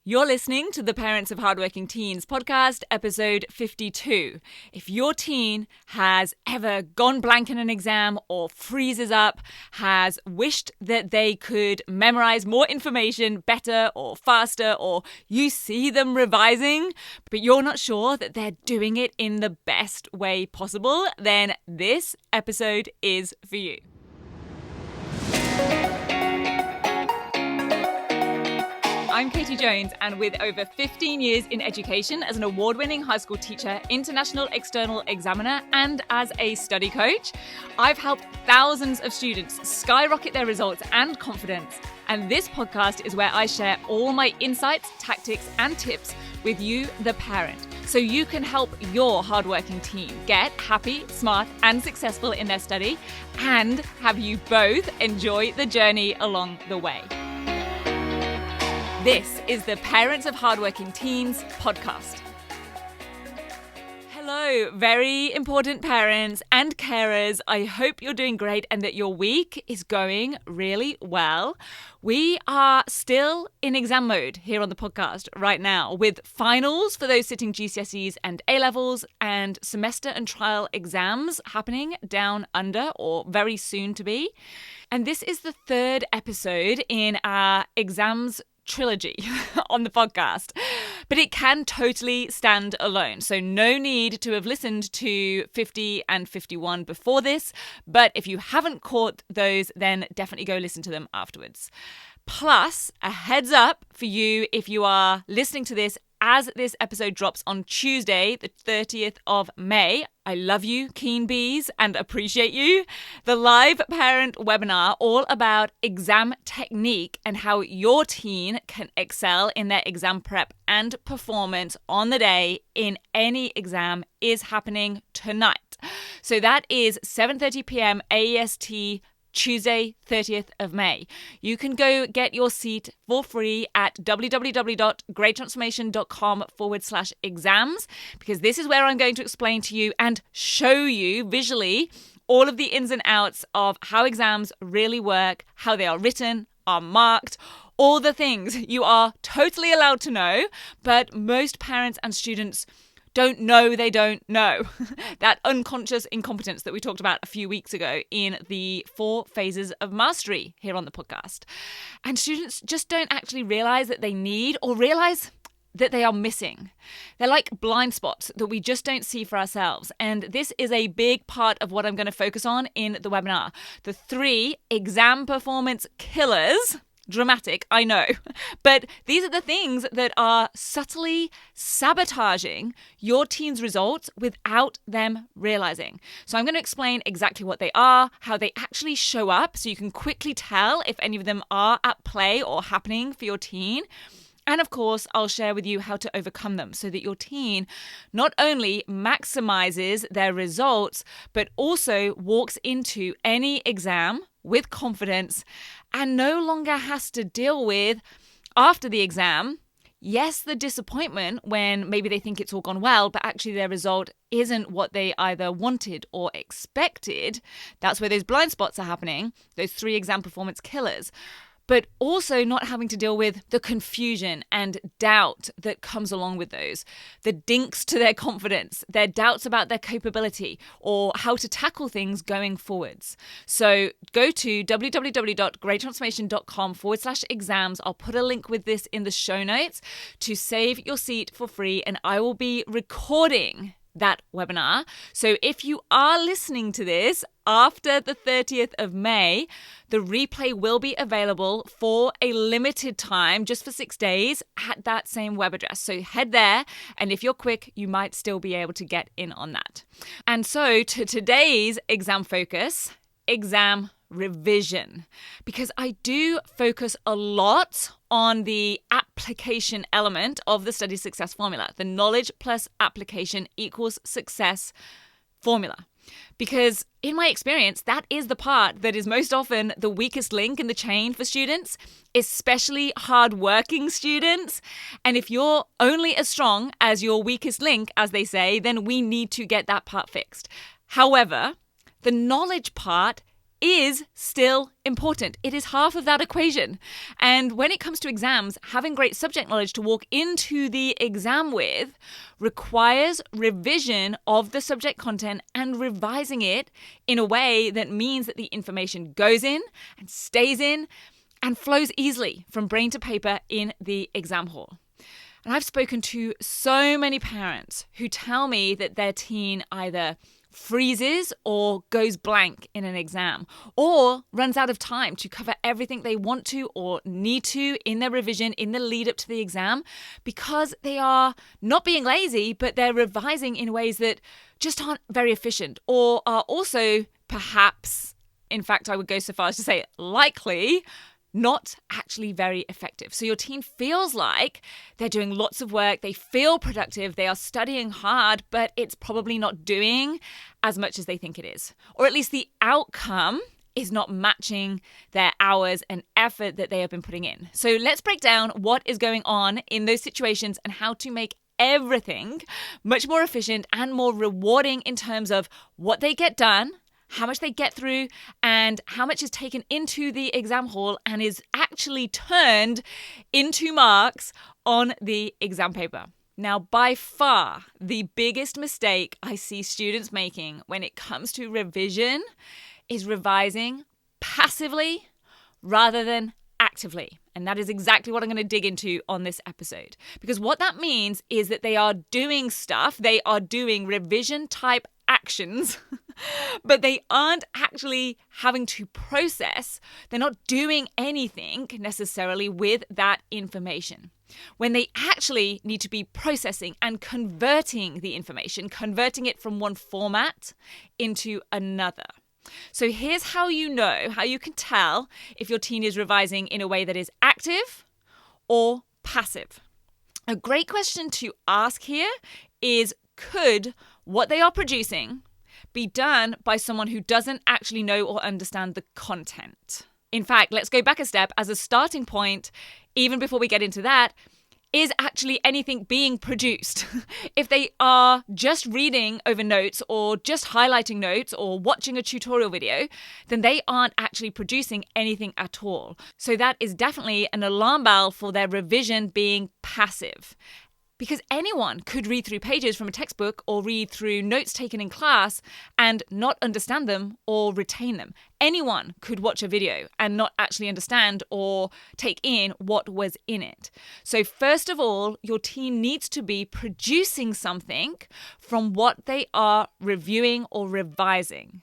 You're listening to the Parents of Hardworking Teens podcast, episode 52. If your teen has ever gone blank in an exam or freezes up, has wished that they could memorize more information better or faster, or you see them revising, but you're not sure that they're doing it in the best way possible, then this episode is for you. I'm Katie Jones, and with over 15 years in education as an award-winning high school teacher, international external examiner, and as a study coach, I've helped thousands of students skyrocket their results and confidence. And this podcast is where I share all my insights, tactics, and tips with you, the parent, so you can help your hardworking teen get happy, smart, and successful in their study, and have you both enjoy the journey along the way. This is the Parents of Hardworking Teens podcast. Hello, very important parents and carers. I hope you're doing great and that your week is going really well. We are still in exam mode here on the podcast right now, with finals for those sitting GCSEs and A-levels and semester and trial exams happening down under or very soon to be. And this is the third episode in our exams trilogy on the podcast, but it can totally stand alone. So no need to have listened to 50 and 51 before this, but if you haven't caught those, then definitely go listen to them afterwards. Plus, a heads up for you if you are listening to this as this episode drops on Tuesday, the 30th of May. I love you, keen bees, and appreciate you. The live parent webinar all about exam technique and how your teen can excel in their exam prep and performance on the day in any exam is happening tonight. So that is 7:30 p.m. AEST, Tuesday, 30th of May. You can go get your seat for free at www.greattransformation.com/exams, because this is where I'm going to explain to you and show you visually all of the ins and outs of how exams really work, how they are written, are marked, all the things you are totally allowed to know, but most parents and students don't know they don't know. That unconscious incompetence that we talked about a few weeks ago in the 4 phases of mastery here on the podcast. And students just don't actually realize that they need or realize that they are missing. They're like blind spots that we just don't see for ourselves. And this is a big part of what I'm going to focus on in the webinar. The 3 exam performance killers. Dramatic, I know. But these are the things that are subtly sabotaging your teen's results without them realizing. So I'm going to explain exactly what they are, how they actually show up, so you can quickly tell if any of them are at play or happening for your teen. And of course, I'll share with you how to overcome them so that your teen not only maximizes their results, but also walks into any exam with confidence and no longer has to deal with, after the exam, yes, the disappointment when maybe they think it's all gone well, but actually their result isn't what they either wanted or expected. That's where those blind spots are happening, those 3 exam performance killers. But also not having to deal with the confusion and doubt that comes along with those, the dinks to their confidence, their doubts about their capability, or how to tackle things going forwards. So go to www.greattransformation.com/exams. I'll put a link with this in the show notes to save your seat for free, and I will be recording that webinar. So if you are listening to this after the 30th of May, the replay will be available for a limited time, just for 6 days, at that same web address. So head there, and if you're quick, you might still be able to get in on that. And so to today's exam focus, exam revision, because I do focus a lot on the application element of the study success formula, the knowledge plus application equals success formula. Because in my experience, that is the part that is most often the weakest link in the chain for students, especially hardworking students. And if you're only as strong as your weakest link, as they say, then we need to get that part fixed. However, the knowledge part is still important. It is half of that equation. And when it comes to exams, having great subject knowledge to walk into the exam with requires revision of the subject content and revising it in a way that means that the information goes in and stays in and flows easily from brain to paper in the exam hall. And I've spoken to so many parents who tell me that their teen either freezes or goes blank in an exam, or runs out of time to cover everything they want to or need to in their revision in the lead up to the exam, because they are not being lazy, but they're revising in ways that just aren't very efficient, or are also perhaps, in fact, I would go so far as to say likely, not actually very effective. So your teen feels like they're doing lots of work, they feel productive, they are studying hard, but it's probably not doing as much as they think it is. Or at least the outcome is not matching their hours and effort that they have been putting in. So let's break down what is going on in those situations and how to make everything much more efficient and more rewarding in terms of what they get done, how much they get through, and how much is taken into the exam hall and is actually turned into marks on the exam paper. Now, by far, the biggest mistake I see students making when it comes to revision is revising passively rather than actively. And that is exactly what I'm going to dig into on this episode. Because what that means is that they are doing stuff, they are doing revision type actions, but they aren't actually having to process. They're not doing anything necessarily with that information, when they actually need to be processing and converting the information, converting it from one format into another. So here's how you can tell if your teen is revising in a way that is active or passive. A great question to ask here is, could what they are producing be done by someone who doesn't actually know or understand the content? In fact, let's go back a step as a starting point, even before we get into that. Is actually anything being produced? If they are just reading over notes or just highlighting notes or watching a tutorial video, then they aren't actually producing anything at all. So that is definitely an alarm bell for their revision being passive. Because anyone could read through pages from a textbook or read through notes taken in class and not understand them or retain them. Anyone could watch a video and not actually understand or take in what was in it. So first of all, your teen needs to be producing something from what they are reviewing or revising.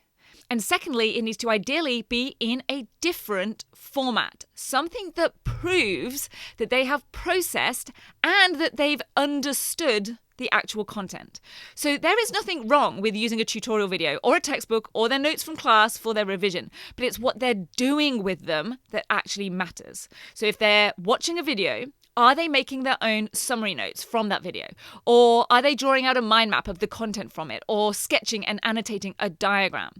And secondly, it needs to ideally be in a different format, something that proves that they have processed and that they've understood the actual content. So there is nothing wrong with using a tutorial video or a textbook or their notes from class for their revision, but it's what they're doing with them that actually matters. So if they're watching a video, are they making their own summary notes from that video? Or are they drawing out a mind map of the content from it, or sketching and annotating a diagram?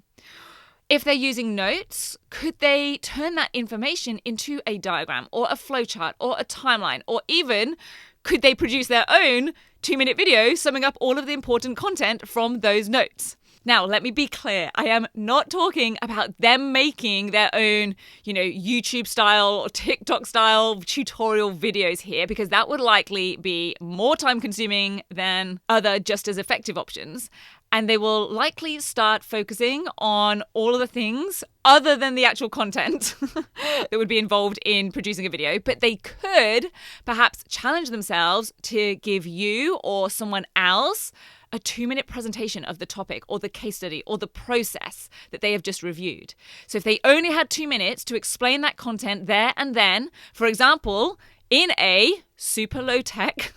If they're using notes, could they turn that information into a diagram or a flowchart or a timeline? Or even could they produce their own 2-minute video summing up all of the important content from those notes? Now, let me be clear. I am not talking about them making their own, YouTube style or TikTok style tutorial videos here, because that would likely be more time consuming than other just as effective options. And they will likely start focusing on all of the things other than the actual content that would be involved in producing a video. But they could perhaps challenge themselves to give you or someone else a 2-minute presentation of the topic or the case study or the process that they have just reviewed. So if they only had 2 minutes to explain that content there and then, for example, in a super low-tech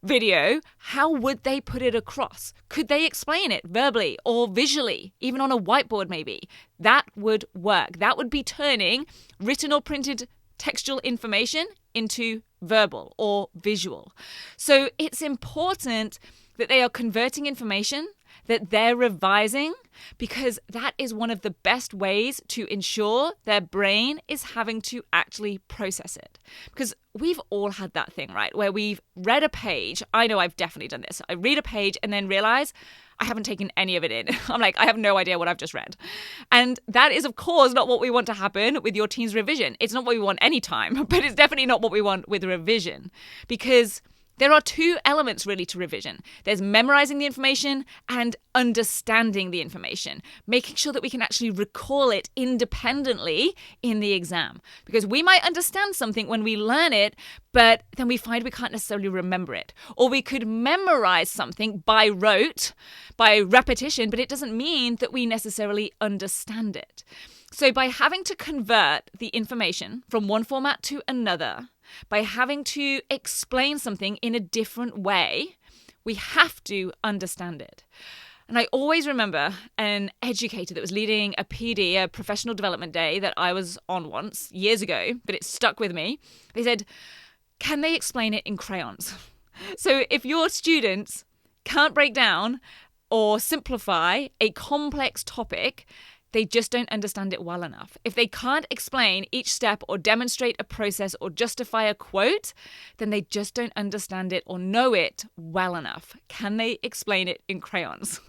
video, how would they put it across? Could they explain it verbally or visually, even on a whiteboard maybe? That would work. That would be turning written or printed textual information into verbal or visual. So it's important that they are converting information that they're revising, because that is one of the best ways to ensure their brain is having to actually process it. Because we've all had that thing, right? Where we've read a page. I know I've definitely done this. I read a page and then realize I haven't taken any of it in. I'm like, I have no idea what I've just read. And that is, of course, not what we want to happen with your teen's revision. It's not what we want any time, but it's definitely not what we want with revision. Because there are two elements really to revision. There's memorizing the information and understanding the information, making sure that we can actually recall it independently in the exam. Because we might understand something when we learn it, but then we find we can't necessarily remember it. Or we could memorize something by rote, by repetition, but it doesn't mean that we necessarily understand it. So by having to convert the information from one format to another, by having to explain something in a different way, we have to understand it. And I always remember an educator that was leading a PD, a professional development day that I was on once, years ago, but it stuck with me. They said, can they explain it in crayons? So if your students can't break down or simplify a complex topic, they just don't understand it well enough. If they can't explain each step or demonstrate a process or justify a quote, then they just don't understand it or know it well enough. Can they explain it in crayons?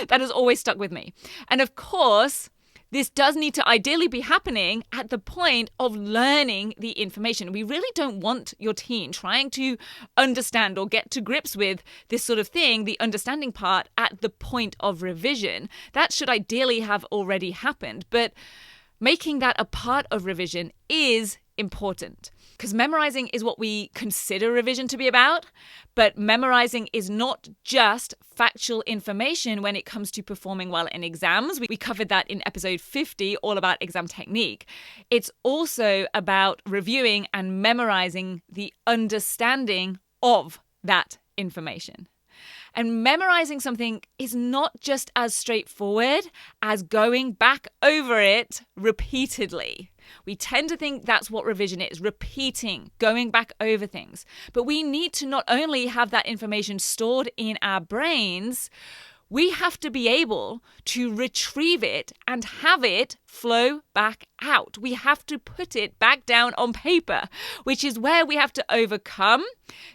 That has always stuck with me. And of course, this does need to ideally be happening at the point of learning the information. We really don't want your teen trying to understand or get to grips with this sort of thing, the understanding part, at the point of revision. That should ideally have already happened, but making that a part of revision is important. Because memorizing is what we consider revision to be about, but memorizing is not just factual information when it comes to performing well in exams. We covered that in episode 50, all about exam technique. It's also about reviewing and memorizing the understanding of that information. And memorizing something is not just as straightforward as going back over it repeatedly. We tend to think that's what revision is, repeating, going back over things. But we need to not only have that information stored in our brains, we have to be able to retrieve it and have it flow back out. We have to put it back down on paper, which is where we have to overcome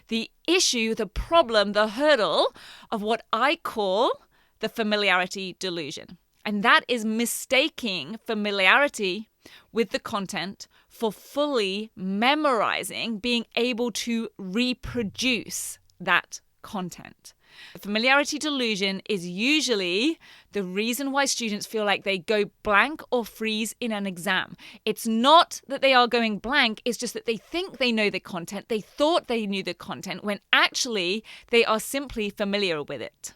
the issue, the problem, the hurdle of what I call the familiarity delusion. And that is mistaking familiarity with the content for fully memorizing, being able to reproduce that content. Familiarity delusion is usually the reason why students feel like they go blank or freeze in an exam. It's not that they are going blank, it's just that they think they know the content, they thought they knew the content, when actually they are simply familiar with it.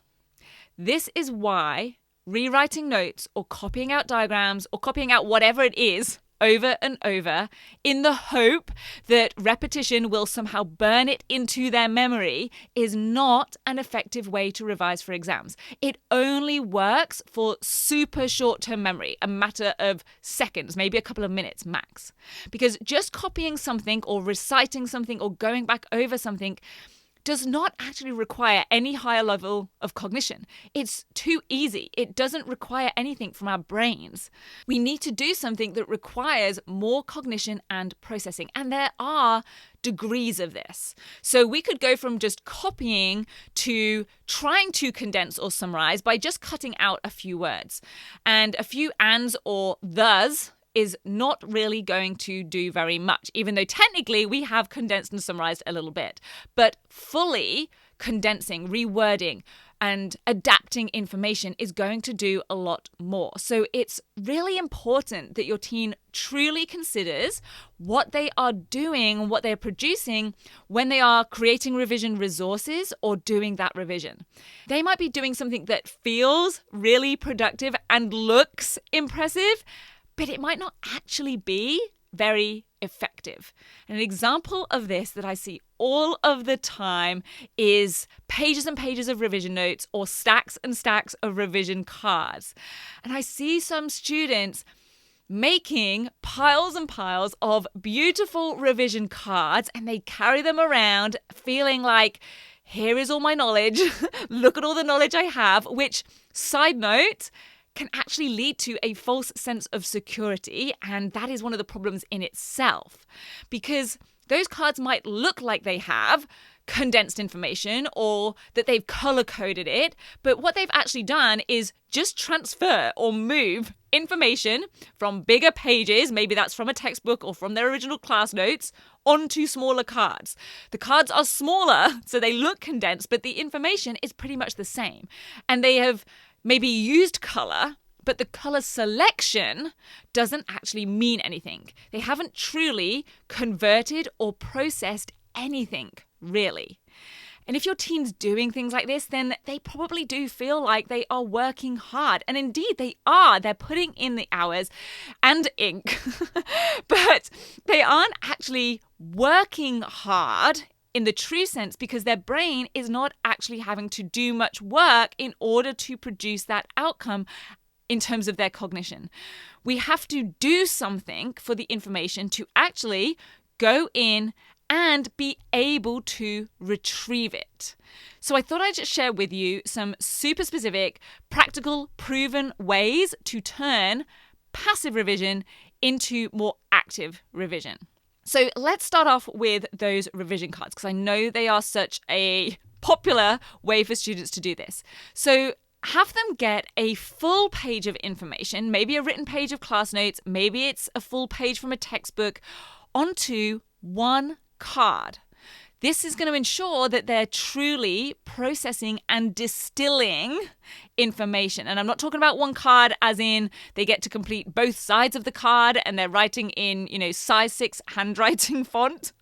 This is why rewriting notes or copying out diagrams or copying out whatever it is over and over in the hope that repetition will somehow burn it into their memory is not an effective way to revise for exams. It only works for super short-term memory, a matter of seconds, maybe a couple of minutes max. Because just copying something or reciting something or going back over something does not actually require any higher level of cognition. It's too easy. It doesn't require anything from our brains. We need to do something that requires more cognition and processing. And there are degrees of this. So we could go from just copying to trying to condense or summarize by just cutting out a few words. And a few ands or thus is not really going to do very much, even though technically we have condensed and summarized a little bit. But fully condensing, rewording, and adapting information is going to do a lot more. So it's really important that your teen truly considers what they are doing, what they're producing when they are creating revision resources or doing that revision. They might be doing something that feels really productive and looks impressive, but it might not actually be very effective. An example of this that I see all of the time is pages and pages of revision notes or stacks and stacks of revision cards. And I see some students making piles and piles of beautiful revision cards, and they carry them around feeling like, here is all my knowledge. Look at all the knowledge I have, which, side note, can actually lead to a false sense of security. And that is one of the problems in itself, because those cards might look like they have condensed information or that they've color coded it, but what they've actually done is just transfer or move information from bigger pages, maybe that's from a textbook or from their original class notes, onto smaller cards. The cards are smaller, so they look condensed, but the information is pretty much the same. And they have maybe used color, but the color selection doesn't actually mean anything. They haven't truly converted or processed anything, really. And if your teen's doing things like this, then they probably do feel like they are working hard. And indeed, they are. They're putting in the hours and ink. But they aren't actually working hard in the true sense, because their brain is not actually having to do much work in order to produce that outcome in terms of their cognition. We have to do something for the information to actually go in and be able to retrieve it. So I thought I'd just share with you some super specific, practical, proven ways to turn passive revision into more active revision. So let's start off with those revision cards, because I know they are such a popular way for students to do this. So have them get a full page of information, maybe a written page of class notes, maybe it's a full page from a textbook, onto one card. This is going to ensure that they're truly processing and distilling information. And I'm not talking about one card as in they get to complete both sides of the card and they're writing in, size 6 handwriting font,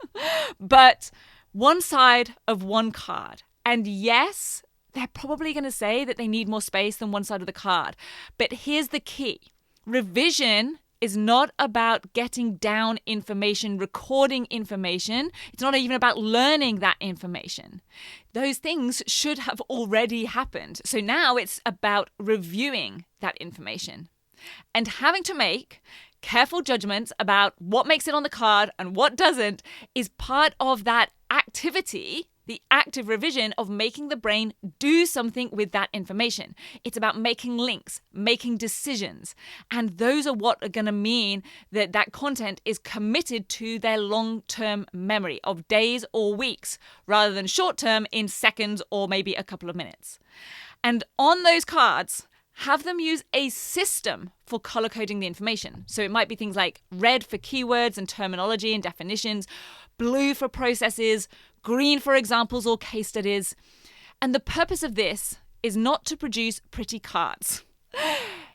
but one side of one card. And yes, they're probably going to say that they need more space than one side of the card. But here's the key. Revision is not about getting down information, recording information. It's not even about learning that information. Those things should have already happened. So now it's about reviewing that information and having to make careful judgments about what makes it on the card and what doesn't is part of that activity, the active revision of making the brain do something with that information. It's about making links, making decisions. And those are what are going to mean that that content is committed to their long-term memory of days or weeks, rather than short-term in seconds or maybe a couple of minutes. And on those cards, have them use a system for color coding the information. So it might be things like red for keywords and terminology and definitions, blue for processes, green for examples or case studies. And the purpose of this is not to produce pretty cards.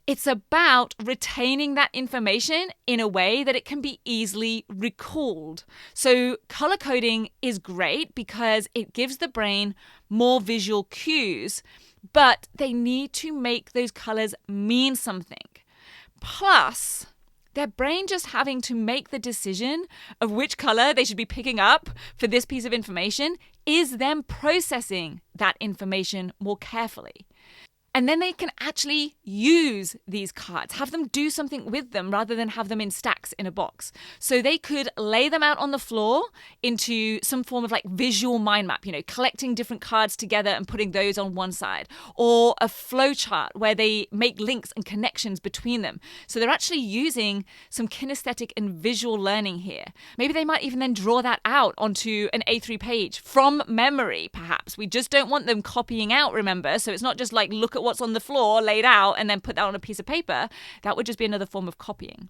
It's about retaining that information in a way that it can be easily recalled. So color coding is great because it gives the brain more visual cues, but they need to make those colors mean something. Plus, their brain just having to make the decision of which color they should be picking up for this piece of information is them processing that information more carefully. And then they can actually use these cards, have them do something with them rather than have them in stacks in a box. So they could lay them out on the floor into some form of like visual mind map, collecting different cards together and putting those on one side, or a flow chart where they make links and connections between them. So they're actually using some kinesthetic and visual learning here. Maybe they might even then draw that out onto an A3 page from memory, perhaps. We just don't want them copying out, remember? So it's not just like look at what's on the floor laid out and then put that on a piece of paper. That would just be another form of copying.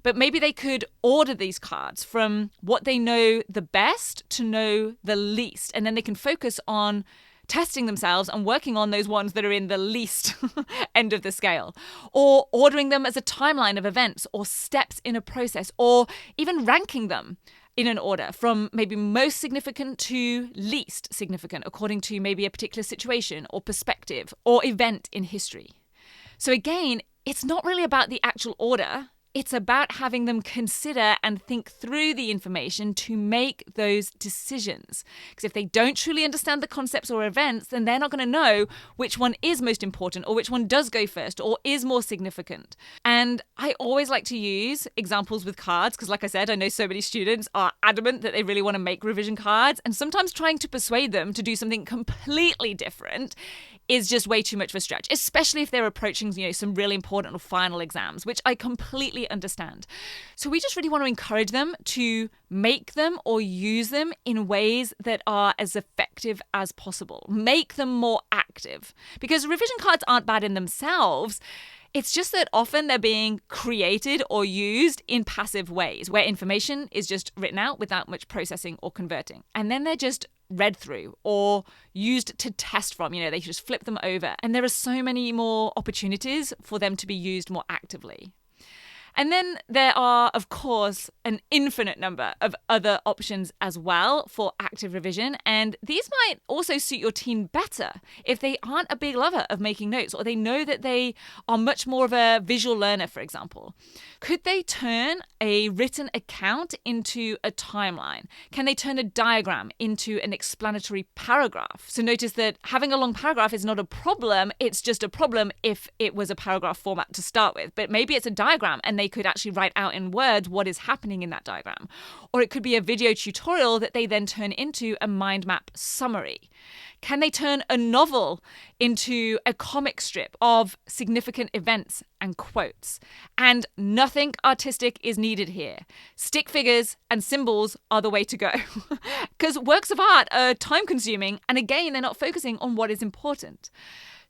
But maybe they could order these cards from what they know the best to know the least, and then they can focus on testing themselves and working on those ones that are in the least end of the scale, or ordering them as a timeline of events or steps in a process, or even ranking them in an order from maybe most significant to least significant, according to maybe a particular situation or perspective or event in history. So again, it's not really about the actual order. It's about having them consider and think through the information to make those decisions. Because if they don't truly understand the concepts or events, then they're not going to know which one is most important or which one does go first or is more significant. And I always like to use examples with cards because, like I said, I know so many students are adamant that they really want to make revision cards, and sometimes trying to persuade them to do something completely different is just way too much of a stretch, especially if they're approaching, some really important or final exams, which I completely understand. So we just really want to encourage them to make them or use them in ways that are as effective as possible. Make them more active, because revision cards aren't bad in themselves. It's just that often they're being created or used in passive ways, where information is just written out without much processing or converting. And then they're just read through or used to test from. They just flip them over. And there are so many more opportunities for them to be used more actively. And then there are, of course, an infinite number of other options as well for active revision. And these might also suit your teen better if they aren't a big lover of making notes, or they know that they are much more of a visual learner, for example. Could they turn a written account into a timeline? Can they turn a diagram into an explanatory paragraph? So notice that having a long paragraph is not a problem. It's just a problem if it was a paragraph format to start with. But maybe it's a diagram and they could actually write out in words what is happening in that diagram. Or it could be a video tutorial that they then turn into a mind map summary. Can they turn a novel into a comic strip of significant events and quotes? And nothing artistic is needed here. Stick figures and symbols are the way to go. Because works of art are time consuming, and again, they're not focusing on what is important.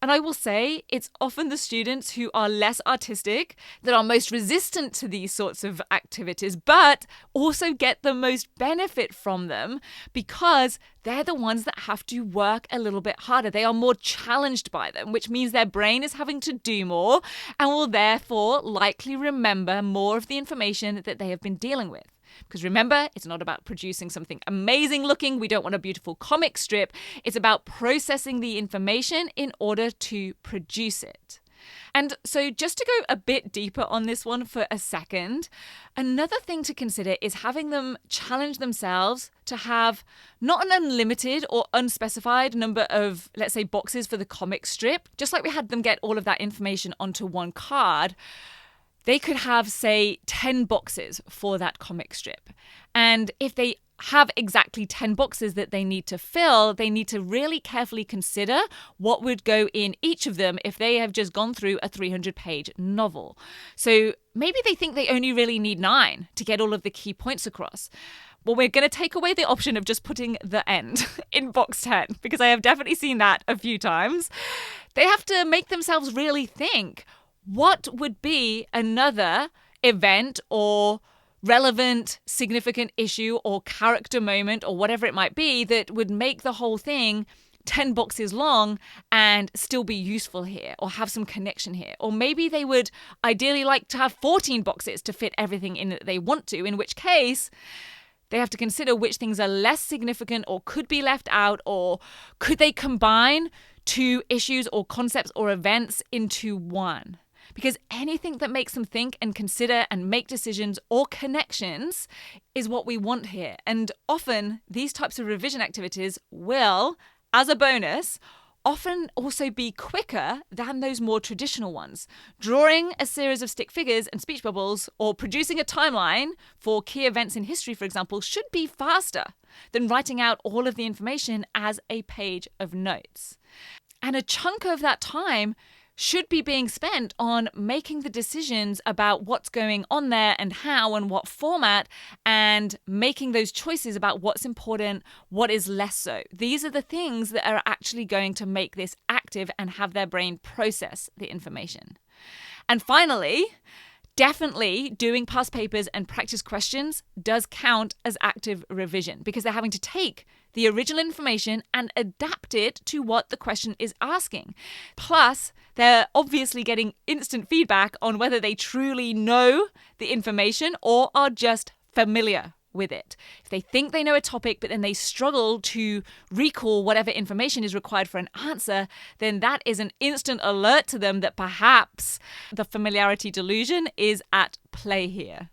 And I will say it's often the students who are less artistic that are most resistant to these sorts of activities, but also get the most benefit from them because they're the ones that have to work a little bit harder. They are more challenged by them, which means their brain is having to do more and will therefore likely remember more of the information that they have been dealing with. Because remember, it's not about producing something amazing looking. We don't want a beautiful comic strip. It's about processing the information in order to produce it. And so just to go a bit deeper on this one for a second, another thing to consider is having them challenge themselves to have not an unlimited or unspecified number of, let's say, boxes for the comic strip. Just like we had them get all of that information onto one card, they could have, say, 10 boxes for that comic strip. And if they have exactly 10 boxes that they need to fill, they need to really carefully consider what would go in each of them if they have just gone through a 300-page novel. So maybe they think they only really need 9 to get all of the key points across. Well, we're going to take away the option of just putting the end in box 10, because I have definitely seen that a few times. They have to make themselves really think, what would be another event or relevant, significant issue or character moment or whatever it might be that would make the whole thing 10 boxes long and still be useful here or have some connection here? Or maybe they would ideally like to have 14 boxes to fit everything in that they want to, in which case they have to consider which things are less significant or could be left out, or could they combine 2 issues or concepts or events into one? Because anything that makes them think and consider and make decisions or connections is what we want here. And often these types of revision activities will, as a bonus, often also be quicker than those more traditional ones. Drawing a series of stick figures and speech bubbles or producing a timeline for key events in history, for example, should be faster than writing out all of the information as a page of notes. And a chunk of that time should be being spent on making the decisions about what's going on there and how and what format, and making those choices about what's important, what is less so. These are the things that are actually going to make this active and have their brain process the information. And finally, definitely doing past papers and practice questions does count as active revision, because they're having to take the original information and adapt it to what the question is asking. Plus, they're obviously getting instant feedback on whether they truly know the information or are just familiar with it. If they think they know a topic, but then they struggle to recall whatever information is required for an answer, then that is an instant alert to them that perhaps the familiarity delusion is at play here.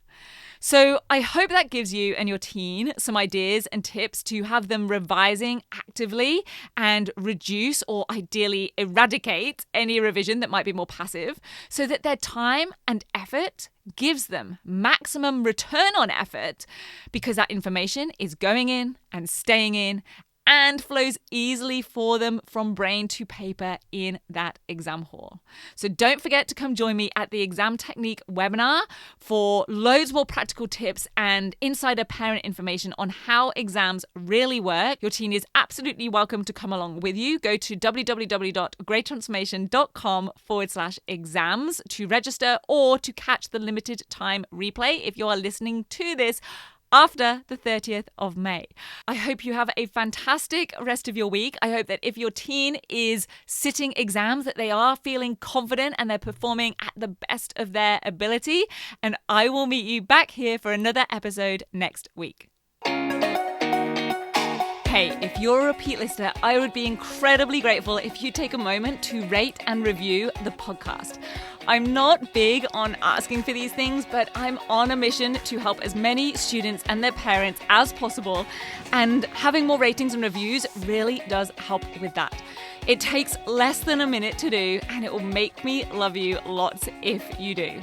So I hope that gives you and your teen some ideas and tips to have them revising actively and reduce or ideally eradicate any revision that might be more passive, so that their time and effort gives them maximum return on effort, because that information is going in and staying in and flows easily for them from brain to paper in that exam hall. So don't forget to come join me at the Exam Technique webinar for loads more practical tips and insider parent information on how exams really work. Your teen is absolutely welcome to come along with you. Go to www.greattransformation.com/exams to register or to catch the limited time replay if you are listening to this after the 30th of May. I hope you have a fantastic rest of your week. I hope that if your teen is sitting exams, that they are feeling confident and they're performing at the best of their ability. And I will meet you back here for another episode next week. Hey, if you're a repeat listener, I would be incredibly grateful if you take a moment to rate and review the podcast. I'm not big on asking for these things, but I'm on a mission to help as many students and their parents as possible, and having more ratings and reviews really does help with that. It takes less than a minute to do, and it will make me love you lots if you do.